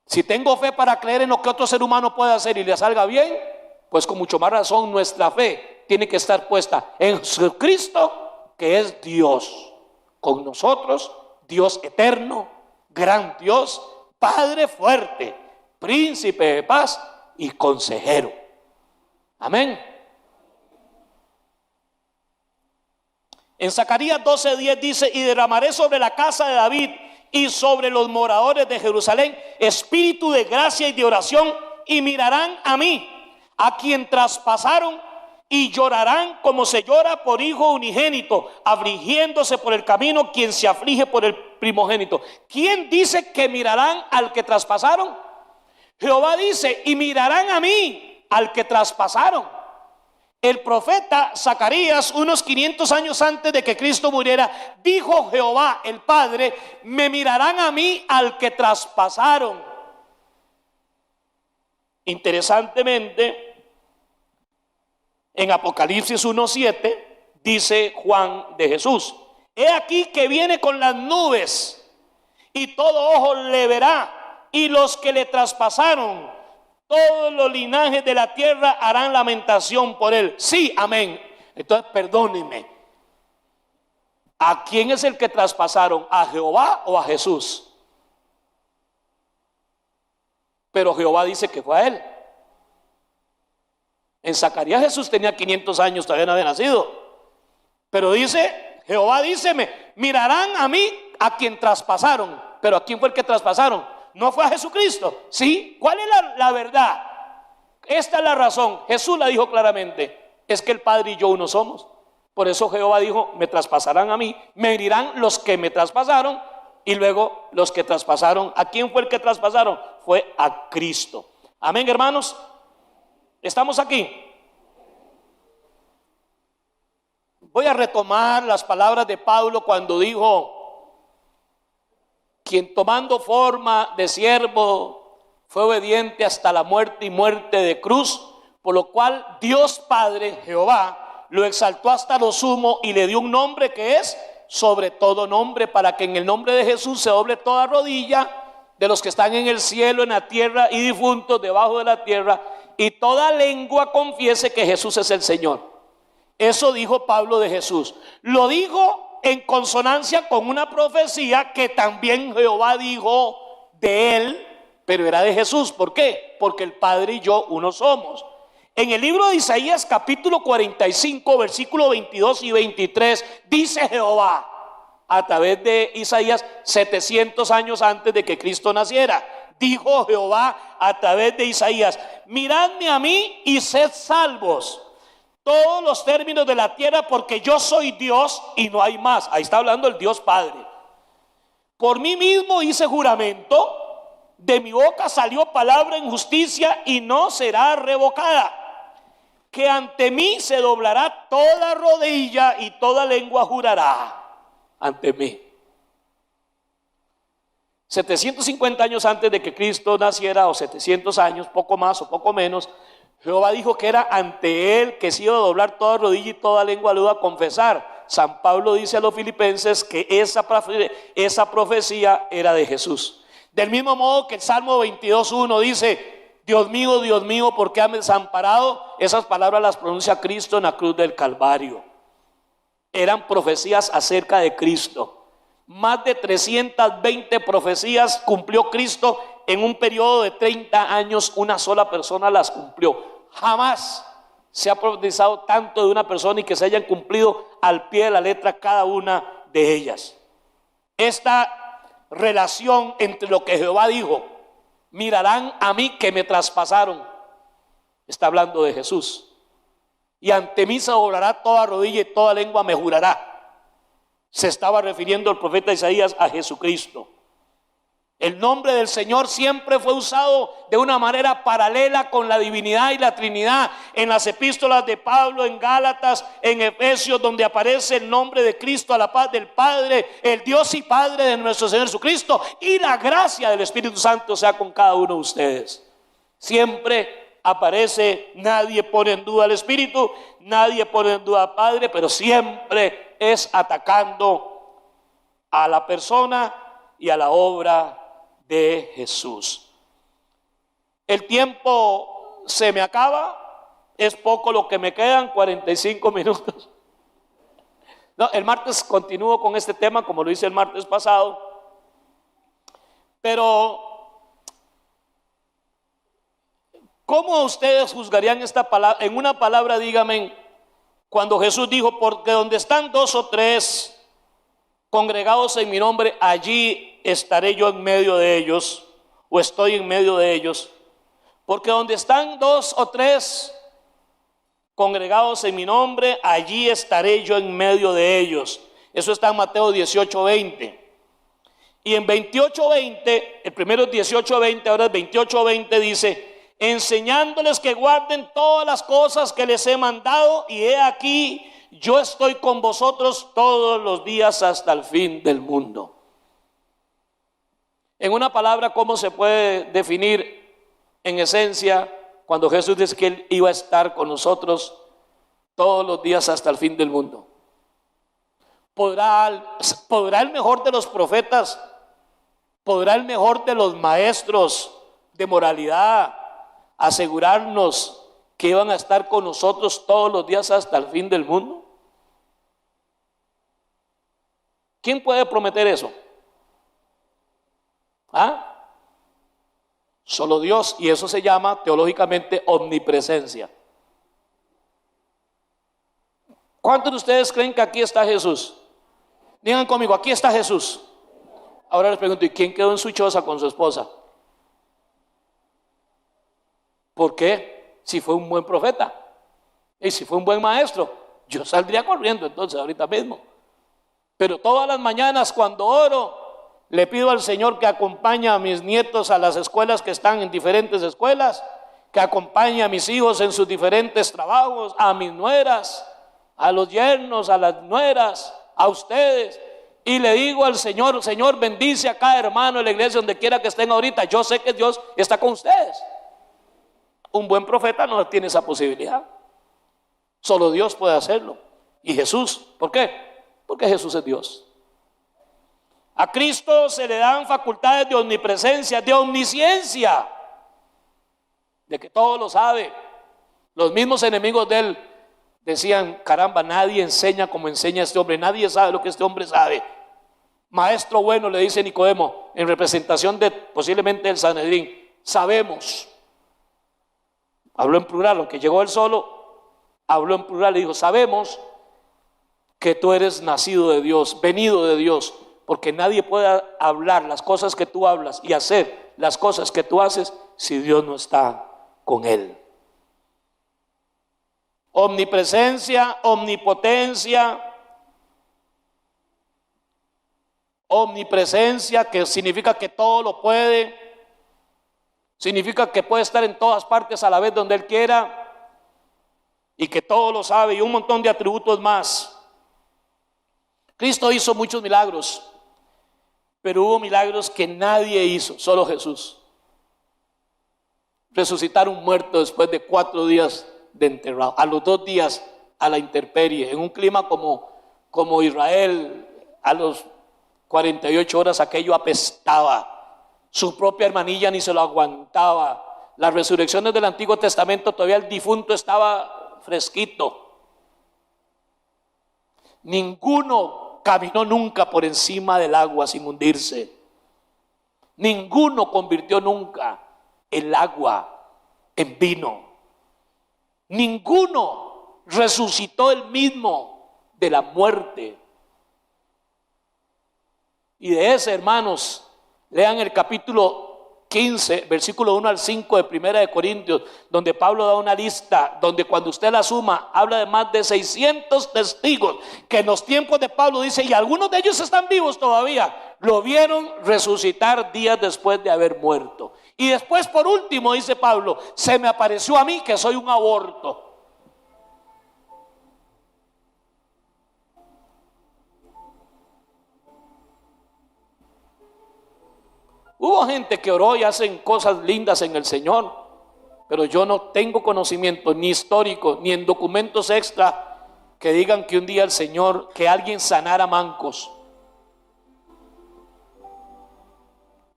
Si tengo fe para creer en lo que otro ser humano puede hacer y le salga bien, pues con mucho más razón nuestra fe tiene que estar puesta en Jesucristo, que es Dios con nosotros, Dios eterno, gran Dios, Padre fuerte, príncipe de paz y consejero. Amén. En Zacarías 12:10 dice, y derramaré sobre la casa de David y sobre los moradores de Jerusalén espíritu de gracia y de oración, y mirarán a mí, a quien traspasaron y llorarán como se llora por hijo unigénito, afligiéndose por el camino quien se aflige por el primogénito. ¿Quién dice que mirarán al que traspasaron? Jehová dice, y mirarán a mí, al que traspasaron. El profeta Zacarías, unos 500 años antes de que Cristo muriera, dijo Jehová el Padre, me mirarán a mí, al que traspasaron. Interesantemente, en Apocalipsis 1:7 dice Juan de Jesús, he aquí que viene con las nubes y todo ojo le verá, y los que le traspasaron, todos los linajes de la tierra harán lamentación por él. Sí, amén. Entonces perdónenme, ¿a quién es el que traspasaron? ¿A Jehová o a Jesús? Pero Jehová dice que fue a él. En Zacarías Jesús tenía 500 años, todavía no había nacido. Pero dice, Jehová dice, mirarán a mí, a quien traspasaron. Pero ¿a quién fue el que traspasaron? ¿No fue a Jesucristo? ¿Sí? ¿Cuál es la verdad? Esta es la razón. Jesús la dijo claramente. Es que el Padre y yo uno somos. Por eso Jehová dijo, me traspasarán a mí, me herirán los que me traspasaron, y luego los que traspasaron. ¿A quién fue el que traspasaron? Fue a Cristo. Amén, hermanos. ¿Estamos aquí? Voy a retomar las palabras de Pablo cuando dijo, quien tomando forma de siervo fue obediente hasta la muerte y muerte de cruz, por lo cual Dios Padre, Jehová, lo exaltó hasta lo sumo y le dio un nombre que es sobre todo nombre, para que en el nombre de Jesús se doble toda rodilla de los que están en el cielo, en la tierra y difuntos debajo de la tierra, y toda lengua confiese que Jesús es el Señor. Eso dijo Pablo de Jesús. Lo dijo en consonancia con una profecía que también Jehová dijo de él, pero era de Jesús. ¿Por qué? Porque el Padre y yo uno somos. En el libro de Isaías capítulo 45 versículo 22 y 23 dice Jehová a través de Isaías 700 años antes de que Cristo naciera. Dijo Jehová a través de Isaías, miradme a mí y sed salvos todos los términos de la tierra, porque yo soy Dios y no hay más. Ahí está hablando el Dios Padre. Por mí mismo hice juramento, de mi boca salió palabra en justicia y no será revocada, que ante mí se doblará toda rodilla y toda lengua jurará ante mí. 750 años antes de que Cristo naciera, o 700 años, poco más o poco menos, Jehová dijo que era ante él que se iba a doblar toda rodilla y toda lengua lo iba a confesar. San Pablo dice a los filipenses que esa profecía era de Jesús. Del mismo modo que el Salmo 22:1 dice, Dios mío, ¿por qué has desamparado? Esas palabras las pronuncia Cristo en la cruz del Calvario. Eran profecías acerca de Cristo. Más de 320 profecías cumplió Cristo en un periodo de 30 años. Una sola persona las cumplió. Jamás se ha profetizado tanto de una persona y que se hayan cumplido al pie de la letra cada una de ellas. Esta relación entre lo que Jehová dijo, mirarán a mí que me traspasaron, está hablando de Jesús. Y ante mí se doblará toda rodilla y toda lengua me jurará. Se estaba refiriendo el profeta Isaías a Jesucristo. El nombre del Señor siempre fue usado de una manera paralela con la divinidad y la Trinidad. En las epístolas de Pablo, en Gálatas, en Efesios, donde aparece el nombre de Cristo a la paz del Padre, el Dios y Padre de nuestro Señor Jesucristo, y la gracia del Espíritu Santo sea con cada uno de ustedes. Siempre aparece, nadie pone en duda al Espíritu, nadie pone en duda al Padre, pero siempre es atacando a la persona y a la obra de Jesús. El tiempo se me acaba, es poco lo que me quedan, 45 minutos. No, el martes continúo con este tema como lo hice el martes pasado, pero ¿cómo ustedes juzgarían esta palabra? En una palabra díganme, cuando Jesús dijo, porque donde están 2 o 3 congregados en mi nombre, allí estaré yo en medio de ellos, o estoy en medio de ellos. Porque donde están 2 o 3 congregados en mi nombre, allí estaré yo en medio de ellos. Eso está en Mateo 18:20. Y en 28:20, el primero es 18:20, ahora es 28:20, dice: enseñándoles que guarden todas las cosas que les he mandado, y he aquí, yo estoy con vosotros todos los días hasta el fin del mundo. En una palabra, ¿cómo se puede definir en esencia cuando Jesús dice que Él iba a estar con nosotros todos los días hasta el fin del mundo? ¿Podrá el mejor de los profetas, podrá el mejor de los maestros de moralidad asegurarnos que iban a estar con nosotros todos los días hasta el fin del mundo? ¿Quién puede prometer eso? Solo Dios, y eso se llama teológicamente omnipresencia. ¿Cuántos de ustedes creen que aquí está Jesús? Digan conmigo, aquí está Jesús. Ahora les pregunto, ¿y quién quedó en su choza con su esposa? ¿Por qué? Si fue un buen profeta y si fue un buen maestro, yo saldría corriendo entonces ahorita mismo. Pero todas las mañanas cuando oro, le pido al Señor que acompañe a mis nietos a las escuelas que están en diferentes escuelas, que acompañe a mis hijos en sus diferentes trabajos, a mis nueras, a los yernos, a las nueras, a ustedes. Y le digo al Señor: Señor, bendice a cada hermano de la iglesia donde quiera que estén ahorita. Yo sé que Dios está con ustedes. Un buen profeta no tiene esa posibilidad. Solo Dios puede hacerlo. Y Jesús, ¿por qué? Porque Jesús es Dios. A Cristo se le dan facultades de omnipresencia, de omnisciencia, de que todo lo sabe. Los mismos enemigos de él decían: caramba, nadie enseña como enseña este hombre, nadie sabe lo que este hombre sabe. Maestro bueno, le dice Nicodemo, en representación de posiblemente el Sanedrín: sabemos. Habló en plural, aunque llegó él solo, habló en plural y dijo: sabemos que tú eres nacido de Dios, venido de Dios, porque nadie puede hablar las cosas que tú hablas y hacer las cosas que tú haces si Dios no está con él. Omnipresencia, omnipotencia, omnipresencia, que significa que todo lo puede, significa que puede estar en todas partes a la vez donde él quiera, y que todo lo sabe, y un montón de atributos más. Cristo hizo muchos milagros, pero hubo milagros que nadie hizo, solo Jesús. Resucitar un muerto después de 4 días de enterrado, a los 2 días a la intemperie, en un clima como Israel, a los 48 horas aquello apestaba. Su propia hermanilla ni se lo aguantaba. Las resurrecciones del Antiguo Testamento, todavía el difunto estaba fresquito. Ninguno caminó nunca por encima del agua sin hundirse. Ninguno convirtió nunca el agua en vino. Ninguno resucitó él mismo de la muerte. Y de ese, hermanos, lean el capítulo 15, versículo 1 al 5 de Primera de Corintios, donde Pablo da una lista, donde cuando usted la suma, habla de más de 600 testigos, que en los tiempos de Pablo dice, y algunos de ellos están vivos todavía, lo vieron resucitar días después de haber muerto. Y después, por último, dice Pablo, se me apareció a mí que soy un aborto. Hubo gente que oró y hacen cosas lindas en el Señor, pero yo no tengo conocimiento ni histórico ni en documentos extra que digan que un día el Señor, que alguien sanara mancos.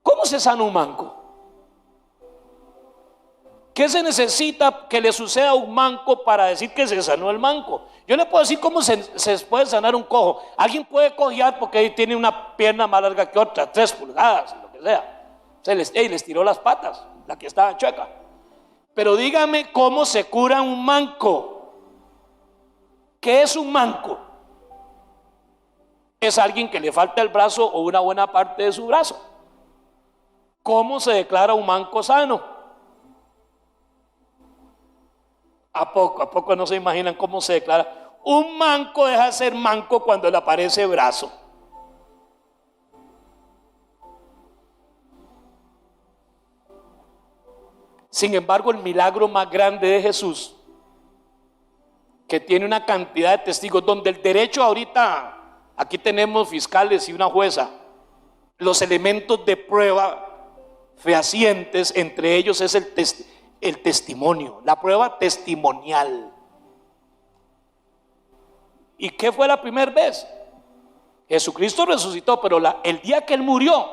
¿Cómo se sana un manco? ¿Qué se necesita que le suceda a un manco para decir que se sanó el manco? Yo le puedo decir cómo se puede sanar un cojo. Alguien puede cojear porque tiene una pierna más larga que otra, 3 pulgadas, lo que sea. Les tiró las patas, la que estaba chueca. Pero dígame cómo se cura un manco. ¿Qué es un manco? Es alguien que le falta el brazo o una buena parte de su brazo. ¿Cómo se declara un manco sano? ¿A poco no se imaginan cómo se declara? Un manco deja de ser manco cuando le aparece brazo. Sin embargo, el milagro más grande de Jesús, que tiene una cantidad de testigos, donde el derecho ahorita, aquí tenemos fiscales y una jueza, los elementos de prueba fehacientes, entre ellos es el testimonio, la prueba testimonial. ¿Y qué fue la primera vez? Jesucristo resucitó, pero el día que Él murió,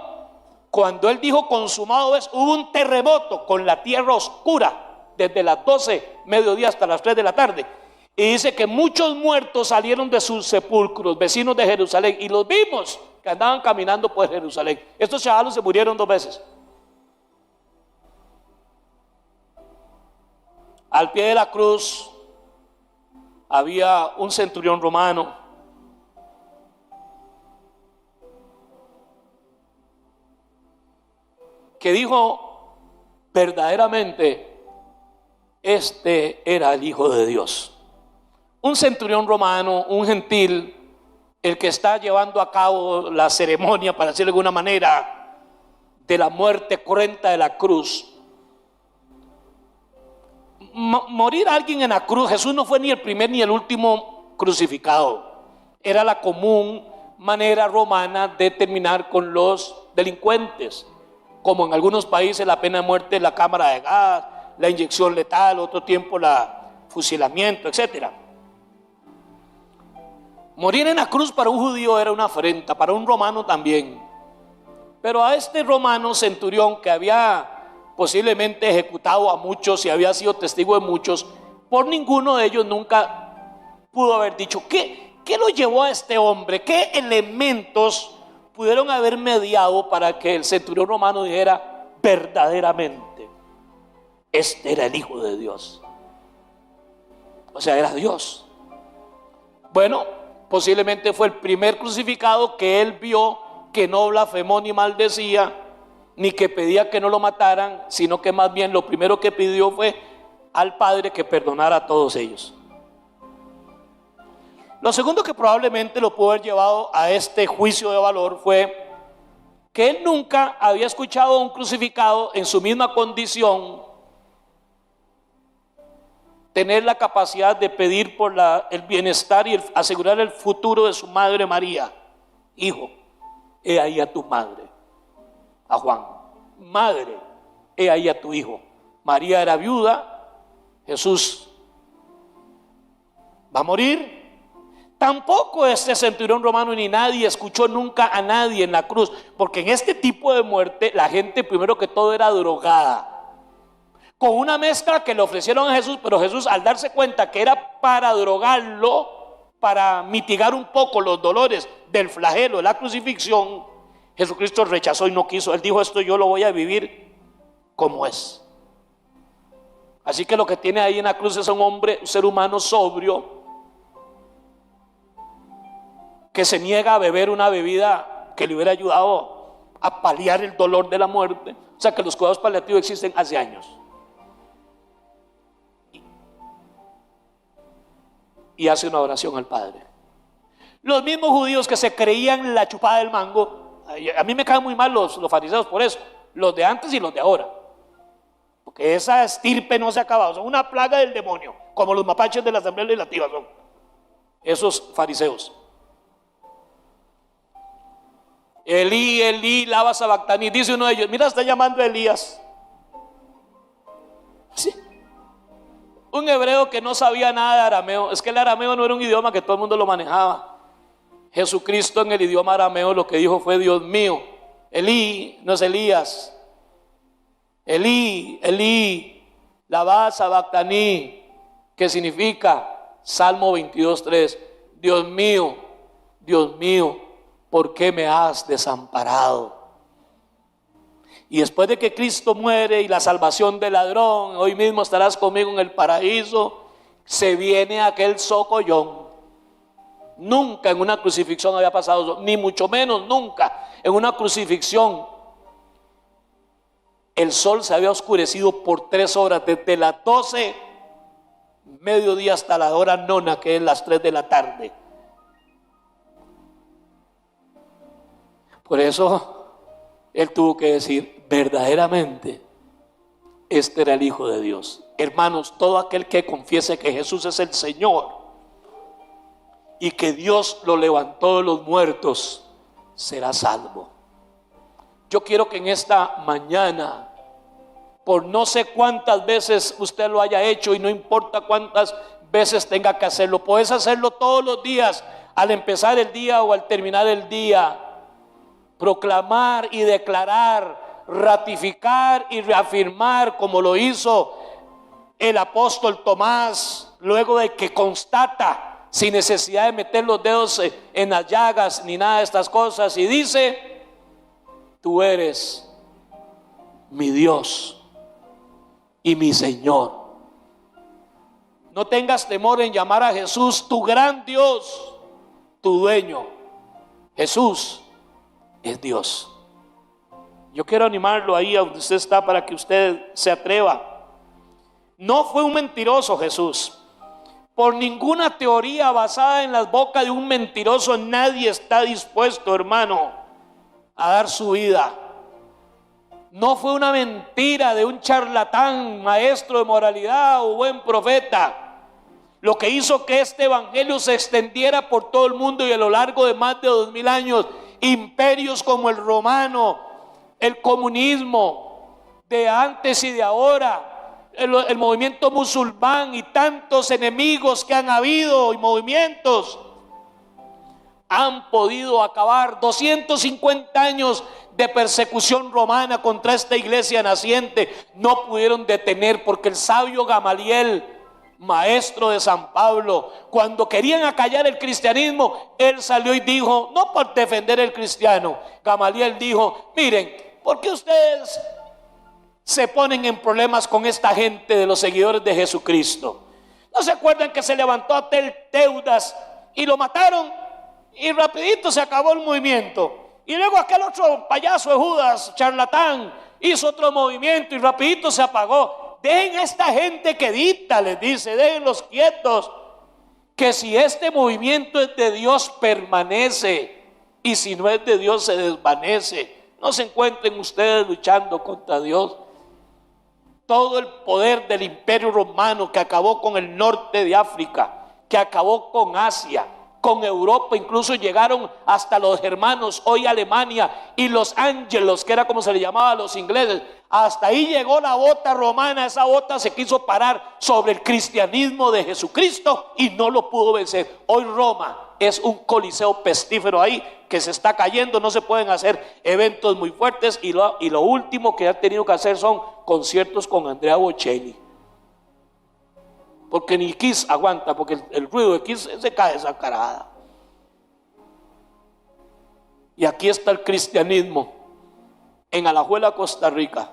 cuando Él dijo consumado es, hubo un terremoto con la tierra oscura, desde las 12 mediodía hasta las 3 de la tarde. Y dice que muchos muertos salieron de sus sepulcros, vecinos de Jerusalén, y los vimos que andaban caminando por Jerusalén. Estos chavalos se murieron 2 veces. Al pie de la cruz había un centurión romano que dijo verdaderamente, este era el Hijo de Dios. Un centurión romano, un gentil, el que está llevando a cabo la ceremonia, para decirlo de alguna manera, de la muerte cruenta de la cruz. Morir a alguien en la cruz, Jesús no fue ni el primer ni el último crucificado. Era la común manera romana de terminar con los delincuentes, como en algunos países la pena de muerte, la cámara de gas, la inyección letal, otro tiempo la fusilamiento, etcétera. Morir en la cruz para un judío era una afrenta, para un romano también. Pero a este romano centurión, que había posiblemente ejecutado a muchos y había sido testigo de muchos, por ninguno de ellos nunca pudo haber dicho ¿qué lo llevó a este hombre? ¿Qué elementos pudieron haber mediado para que el centurión romano dijera verdaderamente este era el Hijo de Dios? O sea, era Dios. Bueno, posiblemente fue el primer crucificado que él vio, que no blasfemó ni maldecía, ni que pedía que no lo mataran, sino que más bien lo primero que pidió fue al Padre que perdonara a todos ellos. Lo segundo que probablemente lo pudo haber llevado a este juicio de valor fue que él nunca había escuchado a un crucificado en su misma condición tener la capacidad de pedir por el bienestar y asegurar el futuro de su madre María. Hijo, he ahí a tu madre. A Juan, madre, he ahí a tu hijo. María era viuda, Jesús va a morir. Tampoco este centurión romano ni nadie escuchó nunca a nadie en la cruz, porque en este tipo de muerte la gente primero que todo era drogada, con una mezcla que le ofrecieron a Jesús, pero Jesús, al darse cuenta que era para drogarlo, para mitigar un poco los dolores del flagelo de la crucifixión, Jesucristo rechazó y no quiso. Él dijo, esto yo lo voy a vivir como es. Así que lo que tiene ahí en la cruz es un ser humano sobrio, que se niega a beber una bebida que le hubiera ayudado a paliar el dolor de la muerte. O sea que los cuidados paliativos existen hace años. Y hace una oración al Padre. Los mismos judíos que se creían la chupada del mango, a mí me caen muy mal los fariseos por eso, los de antes y los de ahora, porque esa estirpe no se ha acabado, son una plaga del demonio, como los mapaches de la Asamblea Legislativa son esos fariseos. Elí, Elí, lama sabactani, dice uno de ellos, mira, está llamando a Elías. Sí. Un hebreo que no sabía nada de arameo. Es que el arameo no era un idioma que todo el mundo lo manejaba. Jesucristo en el idioma arameo lo que dijo fue, Dios mío, Elí, no es Elías. Elí, Elí, lama sabactani, que significa, Salmo 22:3, Dios mío, ¿por qué me has desamparado? Y después de que Cristo muere y la salvación del ladrón, hoy mismo estarás conmigo en el paraíso, se viene aquel socollón. Nunca en una crucifixión había pasado eso, ni mucho menos nunca en una crucifixión. El sol se había oscurecido por 3 horas, desde las 12 mediodía hasta la hora nona, que es las 3 de la tarde. Por eso él tuvo que decir, verdaderamente este era el Hijo de Dios. Hermanos, todo aquel que confiese que Jesús es el Señor y que Dios lo levantó de los muertos, será salvo. Yo quiero que en esta mañana, por no sé cuántas veces usted lo haya hecho y no importa cuántas veces tenga que hacerlo, puedes hacerlo todos los días, al empezar el día o al terminar el día, proclamar y declarar, ratificar y reafirmar, como lo hizo el apóstol Tomás, luego de que constata, sin necesidad de meter los dedos en las llagas ni nada de estas cosas, y dice: tú eres mi Dios y mi Señor. No tengas temor en llamar a Jesús tu gran Dios, tu dueño. Jesús es Dios. Yo quiero animarlo ahí a donde usted está para que usted se atreva. No fue un mentiroso Jesús. Por ninguna teoría basada en las bocas de un mentiroso nadie está dispuesto, hermano, a dar su vida. No fue una mentira de un charlatán, maestro de moralidad o buen profeta, lo que hizo que este evangelio se extendiera por todo el mundo y a lo largo de más de 2000 años, imperios como el romano, el comunismo de antes y de ahora, el movimiento musulmán y tantos enemigos que han habido y movimientos han podido acabar. 250 años de persecución romana contra esta iglesia naciente no pudieron detener, porque el sabio Gamaliel, maestro de San Pablo, cuando querían acallar el cristianismo, él salió y dijo, no por defender el cristiano, Gamaliel dijo: miren, ¿por qué ustedes se ponen en problemas con esta gente de los seguidores de Jesucristo? ¿No se acuerdan que se levantó a Teudas y lo mataron? Y rapidito se acabó el movimiento. Y luego aquel otro payaso de Judas, charlatán, hizo otro movimiento y rapidito se apagó. Dejen a esta gente que dicta, les dice, déjenlos quietos, que si este movimiento es de Dios permanece, y si no es de Dios se desvanece. No se encuentren ustedes luchando contra Dios. Todo el poder del imperio romano que acabó con el norte de África, que acabó con Asia, con Europa, incluso llegaron hasta los germanos, hoy Alemania, y los ángelos, que era como se le llamaba a los ingleses. Hasta ahí llegó la bota romana. Esa bota se quiso parar sobre el cristianismo de Jesucristo y no lo pudo vencer. Hoy Roma es un coliseo pestífero ahí que se está cayendo. No se pueden hacer eventos muy fuertes, y lo último que han tenido que hacer son conciertos con Andrea Bocelli, porque ni Kiss aguanta, porque el ruido de Kiss se cae esa carada. Y aquí está el cristianismo en Alajuela, Costa Rica,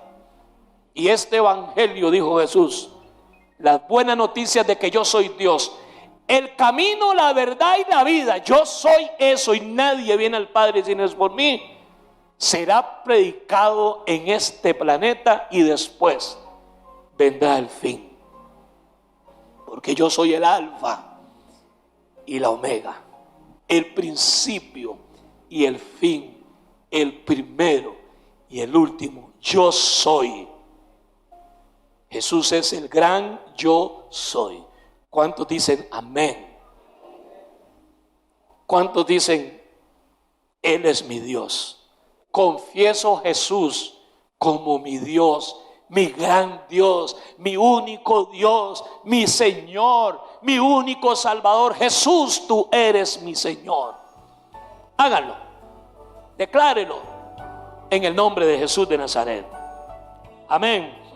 y este evangelio, dijo Jesús, las buenas noticias de que yo soy Dios, el camino, la verdad y la vida, yo soy eso y nadie viene al Padre si no es por mí, será predicado en este planeta y después vendrá el fin. Porque yo soy el alfa y la omega, el principio y el fin, el primero y el último. Yo soy. Jesús es el gran yo soy. ¿Cuántos dicen amén? ¿Cuántos dicen Él es mi Dios? Confieso Jesús como mi Dios, mi gran Dios, mi único Dios, mi Señor, mi único Salvador. Jesús, tú eres mi Señor. Háganlo, declárelo en el nombre de Jesús de Nazaret. Amén.